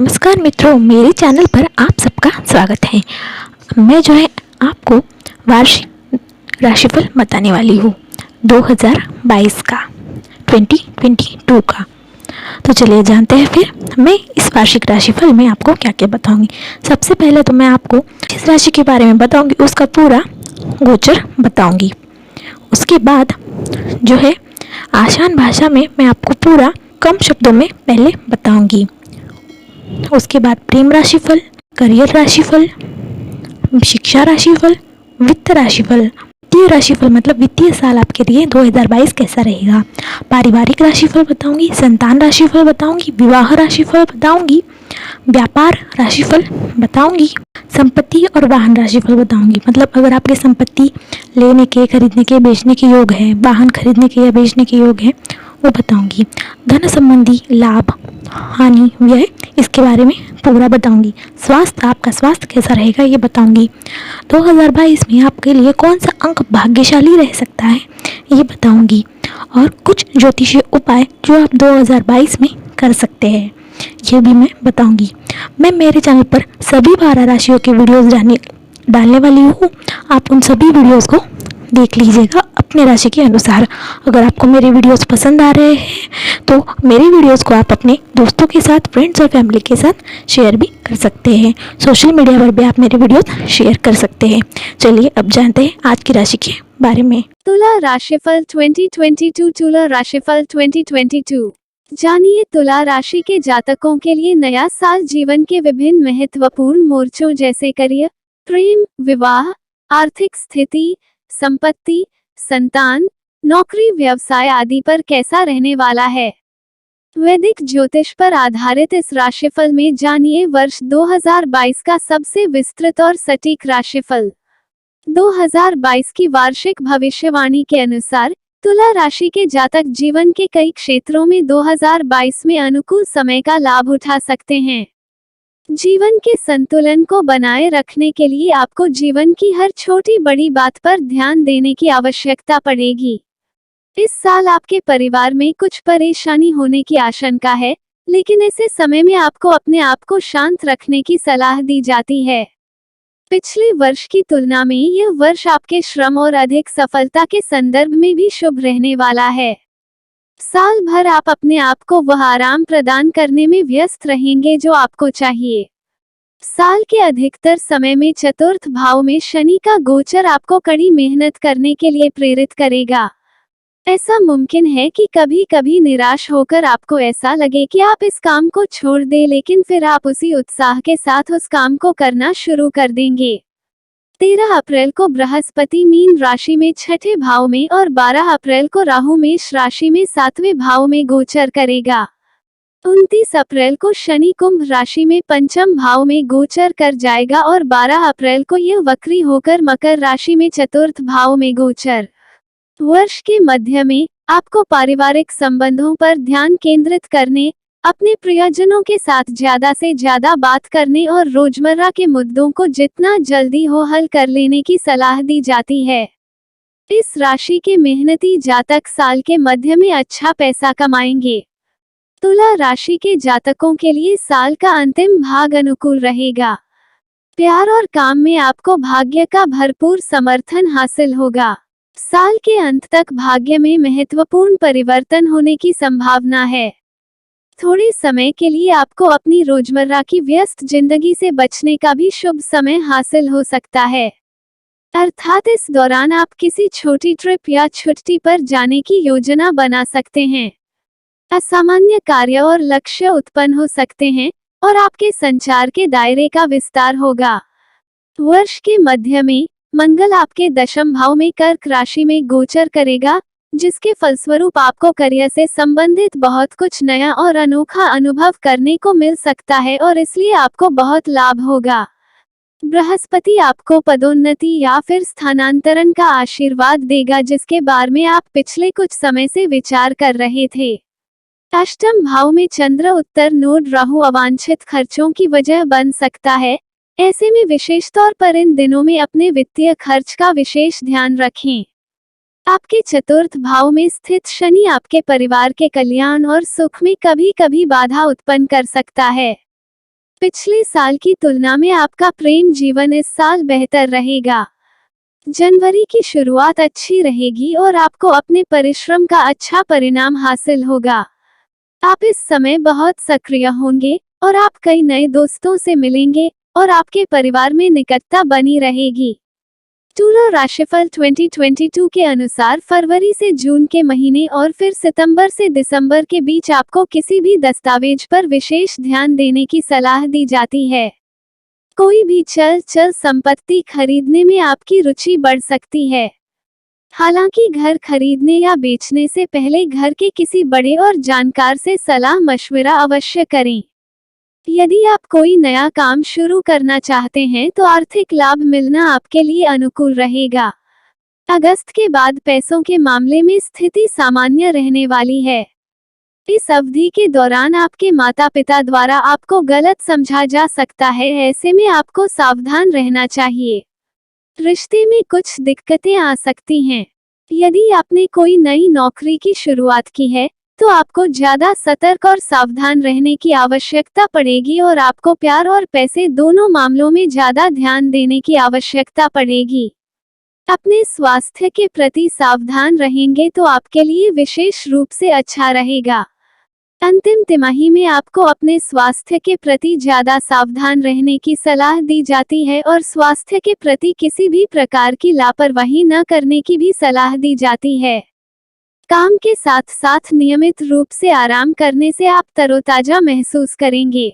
नमस्कार मित्रों, मेरे चैनल पर आप सबका स्वागत है। मैं आपको वार्षिक राशिफल बताने वाली हूँ 2022 का, 2022 का। तो चलिए जानते हैं फिर मैं इस वार्षिक राशिफल में आपको क्या क्या बताऊंगी। सबसे पहले तो मैं आपको जिस राशि के बारे में बताऊंगी उसका पूरा गोचर बताऊंगी। उसके बाद आसान भाषा में मैं आपको पूरा कम शब्दों में पहले बताऊंगी। उसके बाद प्रेम राशिफल, करियर राशिफल, शिक्षा राशिफल, वित्त राशिफल। वित्तीय राशिफल मतलब वित्तीय साल आपके लिए 2022 कैसा रहेगा। पारिवारिक राशिफल बताऊंगी, संतान राशिफल बताऊंगी, विवाह राशिफल बताऊंगी, व्यापार राशिफल बताऊंगी, संपत्ति और वाहन राशिफल बताऊंगी। मतलब अगर आपके संपत्ति लेने के, खरीदने के, बेचने के योग है, वाहन खरीदने के या बेचने के योग है, वो बताऊंगी। धन संबंधी लाभ, हानि, व्यय, इसके बारे में पूरा बताऊंगी। स्वास्थ्य, आपका स्वास्थ्य कैसा रहेगा ये बताऊंगी। 2022 में आपके लिए कौन सा अंक भाग्यशाली रह सकता है ये बताऊंगी। और कुछ ज्योतिषीय उपाय जो आप 2022 में कर सकते हैं ये भी मैं बताऊंगी। मैं मेरे चैनल पर सभी 12 राशियों के वीडियोस डालने वाली हूँ। आप उन सभी वीडियोस को देख लीजिएगा अपने राशि के अनुसार। अगर आपको मेरे वीडियोस पसंद आ रहे हैं तो मेरे वीडियोस को आप अपने दोस्तों के साथ, फ्रेंड्स और फैमिली के साथ शेयर भी कर सकते हैं। सोशल मीडिया पर भी आप मेरे वीडियोस शेयर कर सकते हैं। चलिए अब जानते हैं आज की राशि के बारे में। तुला राशिफल 2022। तुला राशिफल 2022 जानिए तुला राशि के जातकों के लिए नया साल जीवन के विभिन्न महत्वपूर्ण मोर्चों जैसे करियर, प्रेम, विवाह, आर्थिक स्थिति, संपत्ति, संतान, नौकरी, व्यवसाय आदि पर कैसा रहने वाला है। वैदिक ज्योतिष पर आधारित इस राशिफल में जानिए वर्ष 2022 का सबसे विस्तृत और सटीक राशिफल। 2022 की वार्षिक भविष्यवाणी के अनुसार तुला राशि के जातक जीवन के कई क्षेत्रों में 2022 में अनुकूल समय का लाभ उठा सकते हैं। जीवन के संतुलन को बनाए रखने के लिए आपको जीवन की हर छोटी बड़ी बात पर ध्यान देने की आवश्यकता पड़ेगी। इस साल आपके परिवार में कुछ परेशानी होने की आशंका है, लेकिन ऐसे समय में आपको अपने आप को शांत रखने की सलाह दी जाती है। पिछले वर्ष की तुलना में यह वर्ष आपके श्रम और अधिक सफलता के संदर्भ में भी शुभ रहने वाला है। साल भर आप अपने आप को वह आराम प्रदान करने में व्यस्त रहेंगे जो आपको चाहिए। साल के अधिकतर समय में चतुर्थ भाव में शनि का गोचर आपको कड़ी मेहनत करने के लिए प्रेरित करेगा। ऐसा मुमकिन है कि कभी कभी निराश होकर आपको ऐसा लगे कि आप इस काम को छोड़ दें, लेकिन फिर आप उसी उत्साह के साथ उस काम को करना शुरू कर देंगे। 13 अप्रैल को बृहस्पति मीन राशि में छठे भाव में और 12 अप्रैल को राहु मेष राशि में सातवें भाव में गोचर करेगा। 29 अप्रैल को शनि कुंभ राशि में पंचम भाव में गोचर कर जाएगा और 12 अप्रैल को यह वक्री होकर मकर राशि में चतुर्थ भाव में गोचर। वर्ष के मध्य में आपको पारिवारिक संबंधों पर ध्यान केंद्रित करने, अपने प्रियजनों के साथ ज्यादा से ज्यादा बात करने और रोजमर्रा के मुद्दों को जितना जल्दी हो हल कर लेने की सलाह दी जाती है। इस राशि के मेहनती जातक साल के मध्य में अच्छा पैसा कमाएंगे। तुला राशि के जातकों के लिए साल का अंतिम भाग अनुकूल रहेगा। प्यार और काम में आपको भाग्य का भरपूर समर्थन हासिल होगा। साल के अंत तक भाग्य में महत्वपूर्ण परिवर्तन होने की संभावना है। थोड़े समय के लिए आपको अपनी रोजमर्रा की व्यस्त जिंदगी से बचने का भी शुभ समय हासिल हो सकता है। अर्थात इस दौरान आप किसी छोटी ट्रिप या छुट्टी पर जाने की योजना बना सकते हैं। असामान्य कार्य और लक्ष्य उत्पन्न हो सकते हैं और आपके संचार के दायरे का विस्तार होगा। वर्ष के मध्य में मंगल आपके दशम भाव में कर्क राशि में गोचर करेगा, जिसके फलस्वरूप आपको करियर से संबंधित बहुत कुछ नया और अनोखा अनुभव करने को मिल सकता है और इसलिए आपको बहुत लाभ होगा। बृहस्पति आपको पदोन्नति या फिर स्थानांतरण का आशीर्वाद देगा, जिसके बारे में आप पिछले कुछ समय से विचार कर रहे थे। अष्टम भाव में चंद्र उत्तर नोड राहु अवांछित खर्चों की वजह बन सकता है। ऐसे में विशेष तौर पर इन दिनों में अपने वित्तीय खर्च का विशेष ध्यान रखें। आपके चतुर्थ भाव में स्थित शनि आपके परिवार के कल्याण और सुख में कभी कभी बाधा उत्पन्न कर सकता है। पिछले साल की तुलना में आपका प्रेम जीवन इस साल बेहतर रहेगा। जनवरी की शुरुआत अच्छी रहेगी और आपको अपने परिश्रम का अच्छा परिणाम हासिल होगा। आप इस समय बहुत सक्रिय होंगे और आप कई नए दोस्तों से मिलेंगे और आपके परिवार में निकटता बनी रहेगी। तुला राशिफल 2022 के अनुसार फरवरी से जून के महीने और फिर सितंबर से दिसंबर के बीच आपको किसी भी दस्तावेज पर विशेष ध्यान देने की सलाह दी जाती है। कोई भी चल संपत्ति खरीदने में आपकी रुचि बढ़ सकती है। हालांकि घर खरीदने या बेचने से पहले घर के किसी बड़े और जानकार से सलाह मशविरा अवश्य करें। यदि आप कोई नया काम शुरू करना चाहते हैं तो आर्थिक लाभ मिलना आपके लिए अनुकूल रहेगा। अगस्त के बाद पैसों के मामले में स्थिति सामान्य रहने वाली है। इस अवधि के दौरान आपके माता पिता द्वारा आपको गलत समझा जा सकता है, ऐसे में आपको सावधान रहना चाहिए। रिश्ते में कुछ दिक्कतें आ सकती हैं। यदि आपने कोई नई नौकरी की शुरुआत की है तो आपको ज्यादा सतर्क और सावधान रहने की आवश्यकता पड़ेगी और आपको प्यार और पैसे दोनों मामलों में ज्यादा ध्यान देने की आवश्यकता पड़ेगी। अपने स्वास्थ्य के प्रति सावधान रहेंगे तो आपके लिए विशेष रूप से अच्छा रहेगा। अंतिम तिमाही में आपको अपने स्वास्थ्य के प्रति ज्यादा सावधान रहने की सलाह दी जाती है और स्वास्थ्य के प्रति किसी भी प्रकार की लापरवाही न करने की भी सलाह दी जाती है। काम के साथ साथ नियमित रूप से आराम करने से आप तरोताजा महसूस करेंगे।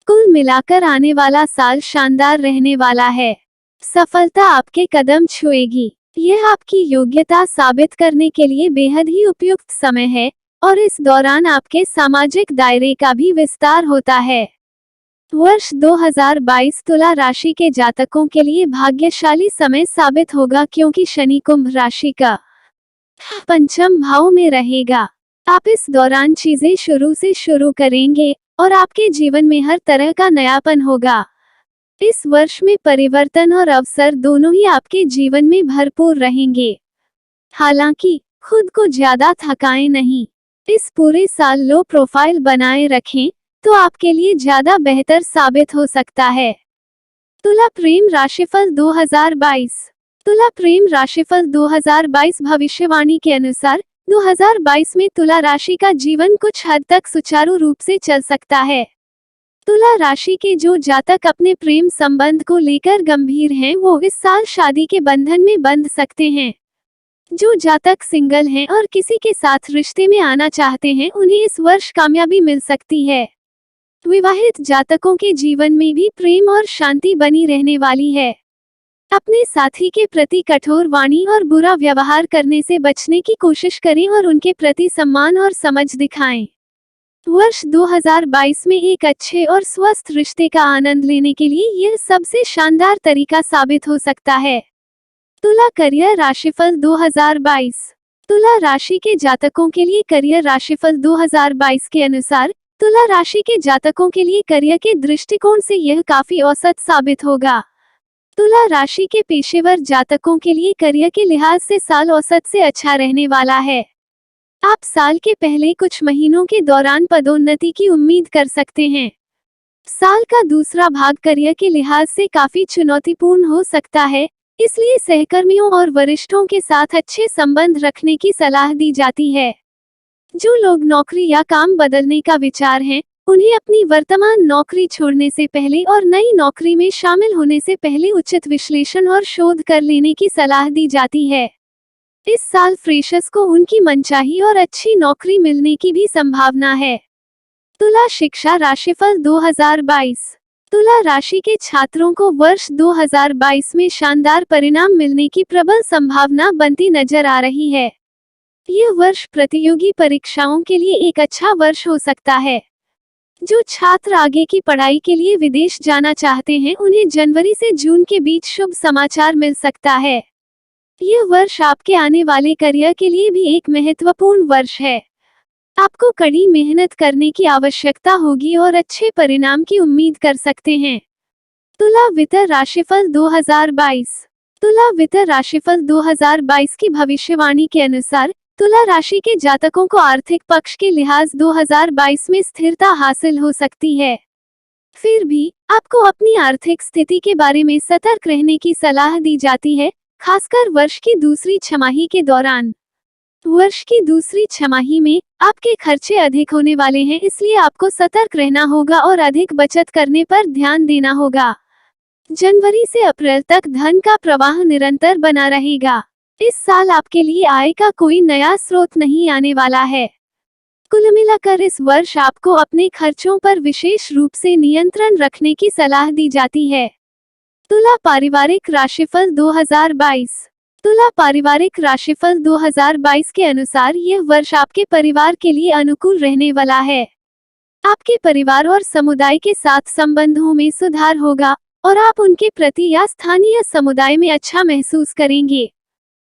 कुल मिलाकर आने वाला साल शानदार रहने वाला है। सफलता आपके कदम छुएगी। यह आपकी योग्यता साबित करने के लिए बेहद ही उपयुक्त समय है और इस दौरान आपके सामाजिक दायरे का भी विस्तार होता है। वर्ष 2022 तुला राशि के जातकों के लिए भाग्यशाली समय साबित होगा क्योंकि शनि कुंभ राशि का पंचम भाव में रहेगा। आप इस दौरान चीजें शुरू से शुरू करेंगे और आपके जीवन में हर तरह का नयापन होगा। इस वर्ष में परिवर्तन और अवसर दोनों ही आपके जीवन में भरपूर रहेंगे। हालांकि खुद को ज्यादा थकाएं नहीं। इस पूरे साल लो प्रोफाइल बनाए रखें तो आपके लिए ज्यादा बेहतर साबित हो सकता है। तुला प्रेम राशिफल 2022। तुला प्रेम राशिफल 2022 भविष्यवाणी के अनुसार 2022 में तुला राशि का जीवन कुछ हद तक सुचारू रूप से चल सकता है। तुला राशि के जो जातक अपने प्रेम संबंध को लेकर गंभीर हैं वो इस साल शादी के बंधन में बंध सकते हैं। जो जातक सिंगल हैं और किसी के साथ रिश्ते में आना चाहते हैं उन्हें इस वर्ष कामयाबी मिल सकती है। विवाहित जातकों के जीवन में भी प्रेम और शांति बनी रहने वाली है। अपने साथी के प्रति कठोर वाणी और बुरा व्यवहार करने से बचने की कोशिश करें और उनके प्रति सम्मान और समझ दिखाएं। वर्ष 2022 में एक अच्छे और स्वस्थ रिश्ते का आनंद लेने के लिए यह सबसे शानदार तरीका साबित हो सकता है। तुला करियर राशिफल 2022। तुला राशि के जातकों के लिए करियर राशिफल 2022 के अनुसार तुला राशि के जातकों के लिए करियर के दृष्टिकोण से यह काफी औसत साबित होगा। तुला राशि के पेशेवर जातकों के लिए करियर के लिहाज से साल औसत से अच्छा रहने वाला है। आप साल के पहले कुछ महीनों के दौरान पदोन्नति की उम्मीद कर सकते हैं। साल का दूसरा भाग करियर के लिहाज से काफी चुनौतीपूर्ण हो सकता है, इसलिए सहकर्मियों और वरिष्ठों के साथ अच्छे संबंध रखने की सलाह दी जाती है। जो लोग नौकरी या काम बदलने का विचार हैं, उन्हें अपनी वर्तमान नौकरी छोड़ने से पहले और नई नौकरी में शामिल होने से पहले उचित विश्लेषण और शोध कर लेने की सलाह दी जाती है। इस साल फ्रेशर्स को उनकी मनचाही और अच्छी नौकरी मिलने की भी संभावना है। तुला शिक्षा राशिफल 2022। तुला राशि के छात्रों को वर्ष 2022 में शानदार परिणाम मिलने की प्रबल संभावना बनती नजर आ रही है। यह वर्ष प्रतियोगी परीक्षाओं के लिए एक अच्छा वर्ष हो सकता है। जो छात्र आगे की पढ़ाई के लिए विदेश जाना चाहते हैं उन्हें जनवरी से जून के बीच शुभ समाचार मिल सकता है। यह वर्ष आपके आने वाले करियर के लिए भी एक महत्वपूर्ण वर्ष है। आपको कड़ी मेहनत करने की आवश्यकता होगी और अच्छे परिणाम की उम्मीद कर सकते हैं। तुला वित्त राशिफल 2022। तुला वित्त राशिफल 2022 की भविष्यवाणी के अनुसार तुला राशि के जातकों को आर्थिक पक्ष के लिहाज 2022 में स्थिरता हासिल हो सकती है। फिर भी आपको अपनी आर्थिक स्थिति के बारे में सतर्क रहने की सलाह दी जाती है, खासकर वर्ष की दूसरी छमाही के दौरान। वर्ष की दूसरी छमाही में आपके खर्चे अधिक होने वाले हैं, इसलिए आपको सतर्क रहना होगा और अधिक बचत करने पर ध्यान देना होगा। जनवरी से अप्रैल तक धन का प्रवाह निरंतर बना रहेगा। इस साल आपके लिए आय का कोई नया स्रोत नहीं आने वाला है। कुल मिलाकर इस वर्ष आपको अपने खर्चों पर विशेष रूप से नियंत्रण रखने की सलाह दी जाती है। तुला पारिवारिक राशिफल 2022। तुला पारिवारिक राशिफल 2022 के अनुसार यह वर्ष आपके परिवार के लिए अनुकूल रहने वाला है। आपके परिवार और समुदाय के साथ संबंधों में सुधार होगा और आप उनके प्रति या स्थानीय समुदाय में अच्छा महसूस करेंगे।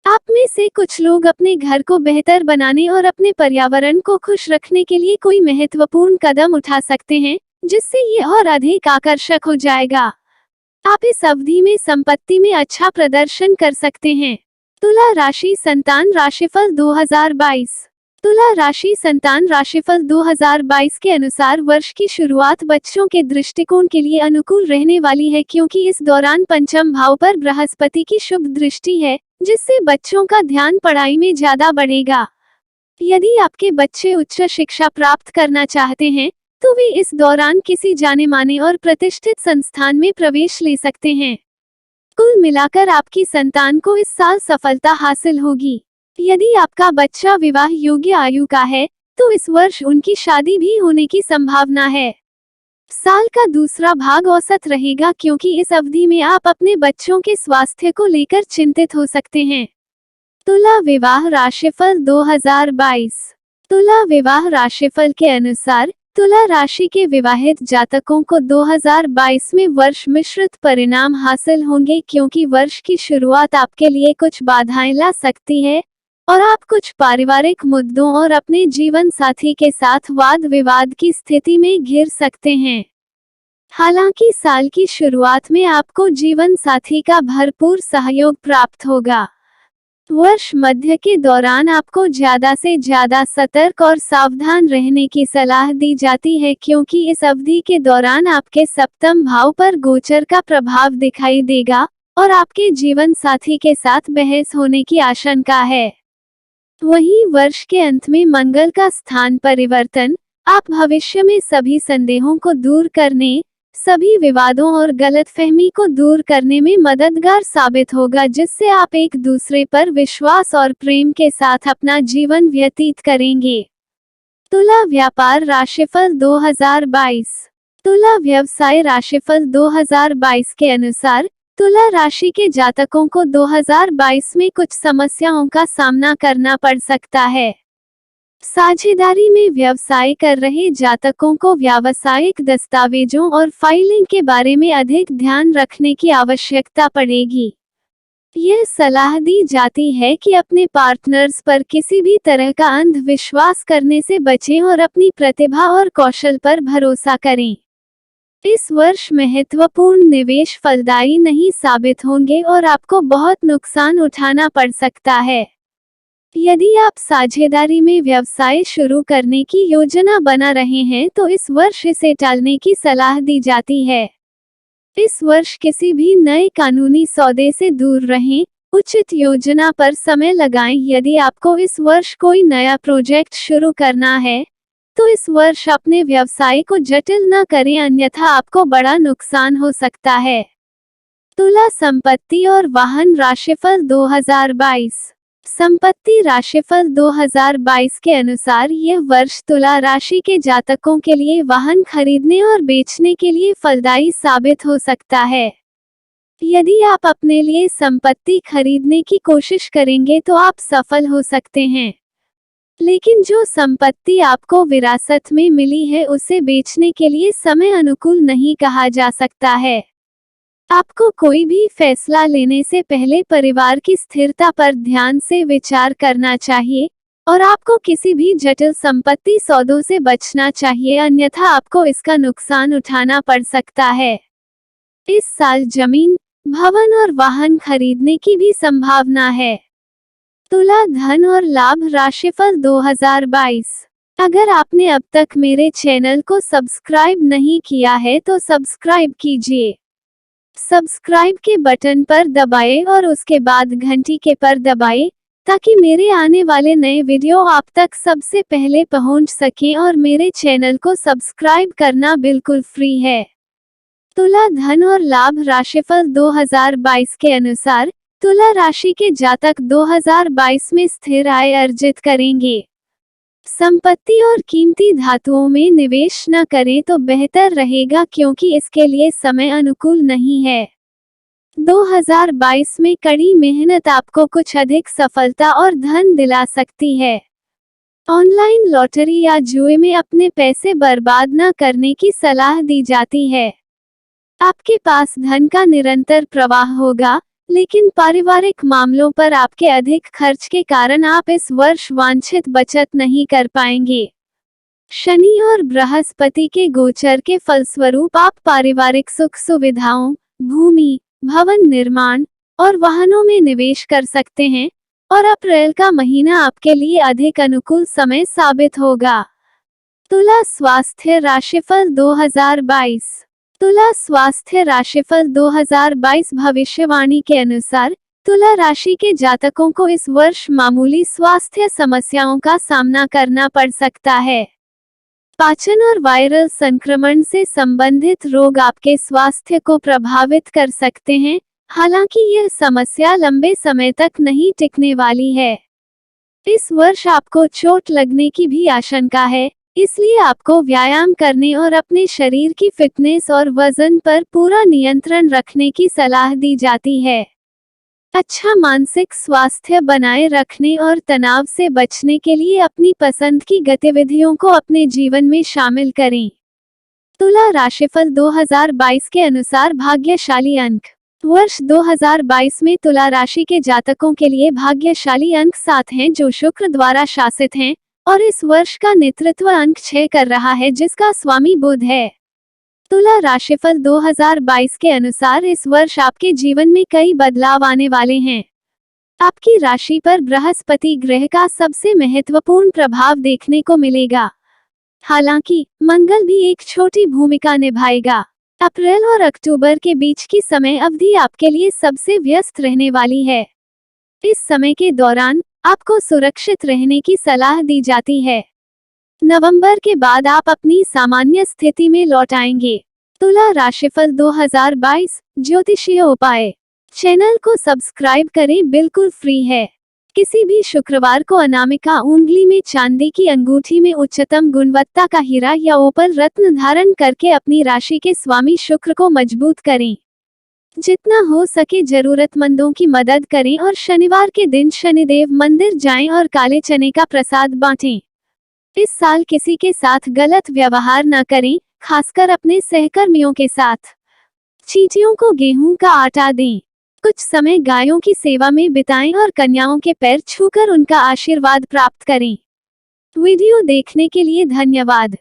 आप में से कुछ लोग अपने घर को बेहतर बनाने और अपने पर्यावरण को खुश रखने के लिए कोई महत्वपूर्ण कदम उठा सकते हैं, जिससे ये और अधिक आकर्षक हो जाएगा। आप इस अवधि में संपत्ति में अच्छा प्रदर्शन कर सकते हैं। तुला राशि संतान राशिफल 2022। तुला राशि संतान राशिफल 2022 के अनुसार वर्ष की शुरुआत बच्चों के दृष्टिकोण के लिए अनुकूल रहने वाली है, क्योंकि इस दौरान पंचम भाव पर बृहस्पति की शुभ दृष्टि है, जिससे बच्चों का ध्यान पढ़ाई में ज्यादा बढ़ेगा। यदि आपके बच्चे उच्च शिक्षा प्राप्त करना चाहते हैं, तो वे इस दौरान किसी जाने माने और प्रतिष्ठित संस्थान में प्रवेश ले सकते हैं। कुल मिलाकर आपकी संतान को इस साल सफलता हासिल होगी। यदि आपका बच्चा विवाह योग्य आयु का है, तो इस वर्ष उनकी शादी भी होने की संभावना है। साल का दूसरा भाग औसत रहेगा, क्योंकि इस अवधि में आप अपने बच्चों के स्वास्थ्य को लेकर चिंतित हो सकते हैं। तुला विवाह राशिफल 2022। तुला विवाह राशिफल के अनुसार तुला राशि के विवाहित जातकों को 2022 में वर्ष मिश्रित परिणाम हासिल होंगे, क्योंकि वर्ष की शुरुआत आपके लिए कुछ बाधाएं ला सकती है और आप कुछ पारिवारिक मुद्दों और अपने जीवन साथी के साथ वाद विवाद की स्थिति में घिर सकते हैं। हालांकि साल की शुरुआत में आपको जीवन साथी का भरपूर सहयोग प्राप्त होगा। वर्ष मध्य के दौरान आपको ज्यादा से ज्यादा सतर्क और सावधान रहने की सलाह दी जाती है, क्योंकि इस अवधि के दौरान आपके सप्तम भाव पर गोचर का प्रभाव दिखाई देगा और आपके जीवन साथी के साथ बहस होने की आशंका है। वहीं वर्ष के अंत में मंगल का स्थान परिवर्तन आप भविष्य में सभी संदेहों को दूर करने, सभी विवादों और गलतफहमी को दूर करने में मददगार साबित होगा, जिससे आप एक दूसरे पर विश्वास और प्रेम के साथ अपना जीवन व्यतीत करेंगे। तुला व्यापार राशिफल 2022। तुला व्यवसाय राशिफल 2022 के अनुसार तुला राशि के जातकों को 2022 में कुछ समस्याओं का सामना करना पड़ सकता है। साझेदारी में व्यवसाय कर रहे जातकों को व्यावसायिक दस्तावेजों और फाइलिंग के बारे में अधिक ध्यान रखने की आवश्यकता पड़ेगी। यह सलाह दी जाती है कि अपने पार्टनर्स पर किसी भी तरह का अंधविश्वास करने से बचें और अपनी प्रतिभा और कौशल पर भरोसा करें। इस वर्ष महत्वपूर्ण निवेश फलदायी नहीं साबित होंगे और आपको बहुत नुकसान उठाना पड़ सकता है। यदि आप साझेदारी में व्यवसाय शुरू करने की योजना बना रहे हैं, तो इस वर्ष इसे टालने की सलाह दी जाती है। इस वर्ष किसी भी नए कानूनी सौदे से दूर रहें, उचित योजना पर समय लगाएं। यदि आपको इस वर्ष कोई नया प्रोजेक्ट शुरू करना है, तो इस वर्ष अपने व्यवसाय को जटिल न करें, अन्यथा आपको बड़ा नुकसान हो सकता है। तुला संपत्ति और वाहन राशिफल 2022। संपत्ति राशिफल 2022 के अनुसार यह वर्ष तुला राशि के जातकों के लिए वाहन खरीदने और बेचने के लिए फलदायी साबित हो सकता है। यदि आप अपने लिए संपत्ति खरीदने की कोशिश करेंगे तो आप सफल हो सकते हैं, लेकिन जो संपत्ति आपको विरासत में मिली है उसे बेचने के लिए समय अनुकूल नहीं कहा जा सकता है। आपको कोई भी फैसला लेने से पहले परिवार की स्थिरता पर ध्यान से विचार करना चाहिए और आपको किसी भी जटिल संपत्ति सौदों से बचना चाहिए, अन्यथा आपको इसका नुकसान उठाना पड़ सकता है। इस साल जमीन, भवन और वाहन खरीदने की भी संभावना है। तुला धन और लाभ राशिफल 2022। अगर आपने अब तक मेरे चैनल को सब्सक्राइब नहीं किया है तो सब्सक्राइब कीजिए। सब्सक्राइब के बटन पर दबाएं और उसके बाद घंटी के पर दबाएं ताकि मेरे आने वाले नए वीडियो आप तक सबसे पहले पहुंच सकें और मेरे चैनल को सब्सक्राइब करना बिल्कुल फ्री है। तुला धन और लाभ राशिफल 2022 के अनुसार तुला राशि के जातक 2022 में स्थिर आय अर्जित करेंगे। संपत्ति और कीमती धातुओं में निवेश न करें तो बेहतर रहेगा क्योंकि इसके लिए समय अनुकूल नहीं है। 2022 में कड़ी मेहनत आपको कुछ अधिक सफलता और धन दिला सकती है। ऑनलाइन लॉटरी या जुए में अपने पैसे बर्बाद न करने की सलाह दी जाती है। आपके पास धन का निरंतर प्रवाह होगा, लेकिन पारिवारिक मामलों पर आपके अधिक खर्च के कारण आप इस वर्ष वांछित बचत नहीं कर पाएंगे। शनि और बृहस्पति के गोचर के फलस्वरूप आप पारिवारिक सुख सुविधाओं, भूमि, भवन निर्माण और वाहनों में निवेश कर सकते हैं और अप्रैल का महीना आपके लिए अधिक अनुकूल समय साबित होगा। तुला स्वास्थ्य राशिफल 2022। तुला स्वास्थ्य राशिफल 2022 भविष्यवाणी के अनुसार तुला राशि के जातकों को इस वर्ष मामूली स्वास्थ्य समस्याओं का सामना करना पड़ सकता है। पाचन और वायरल संक्रमण से संबंधित रोग आपके स्वास्थ्य को प्रभावित कर सकते हैं, हालांकि यह समस्या लंबे समय तक नहीं टिकने वाली है। इस वर्ष आपको चोट लगने की भी आशंका है, इसलिए आपको व्यायाम करने और अपने शरीर की फिटनेस और वजन पर पूरा नियंत्रण रखने की सलाह दी जाती है। अच्छा मानसिक स्वास्थ्य बनाए रखने और तनाव से बचने के लिए अपनी पसंद की गतिविधियों को अपने जीवन में शामिल करें। तुला राशिफल 2022 के अनुसार भाग्यशाली अंक। वर्ष 2022 में तुला राशि के जातकों के लिए भाग्यशाली अंक 7 हैं जो शुक्र द्वारा शासित हैं, और इस वर्ष का नेतृत्व अंक 6 कर रहा है जिसका स्वामी बुध है। तुला राशिफल 2022 के अनुसार इस वर्ष आपके जीवन में कई बदलाव आने वाले हैं। आपकी राशि पर बृहस्पति ग्रह का सबसे महत्वपूर्ण प्रभाव देखने को मिलेगा। हालांकि मंगल भी एक छोटी भूमिका निभाएगा। अप्रैल और अक्टूबर के बीच की समय अवधि आपके लिए सबसे व्यस्त रहने वाली है। इस समय के दौरान आपको सुरक्षित रहने की सलाह दी जाती है। नवंबर के बाद आप अपनी सामान्य स्थिति में लौट आएंगे। तुला राशिफल 2022 ज्योतिषीय उपाय। चैनल को सब्सक्राइब करें, बिल्कुल फ्री है। किसी भी शुक्रवार को अनामिका उंगली में चांदी की अंगूठी में उच्चतम गुणवत्ता का हीरा या ओपल रत्न धारण करके अपनी राशि के स्वामी शुक्र को मजबूत करें। जितना हो सके जरूरतमंदों की मदद करें और शनिवार के दिन शनिदेव मंदिर जाएं और काले चने का प्रसाद बांटें। इस साल किसी के साथ गलत व्यवहार न करें, खासकर अपने सहकर्मियों के साथ। चींटियों को गेहूं का आटा दें। कुछ समय गायों की सेवा में बिताएं और कन्याओं के पैर छूकर उनका आशीर्वाद प्राप्त करें। वीडियो देखने के लिए धन्यवाद।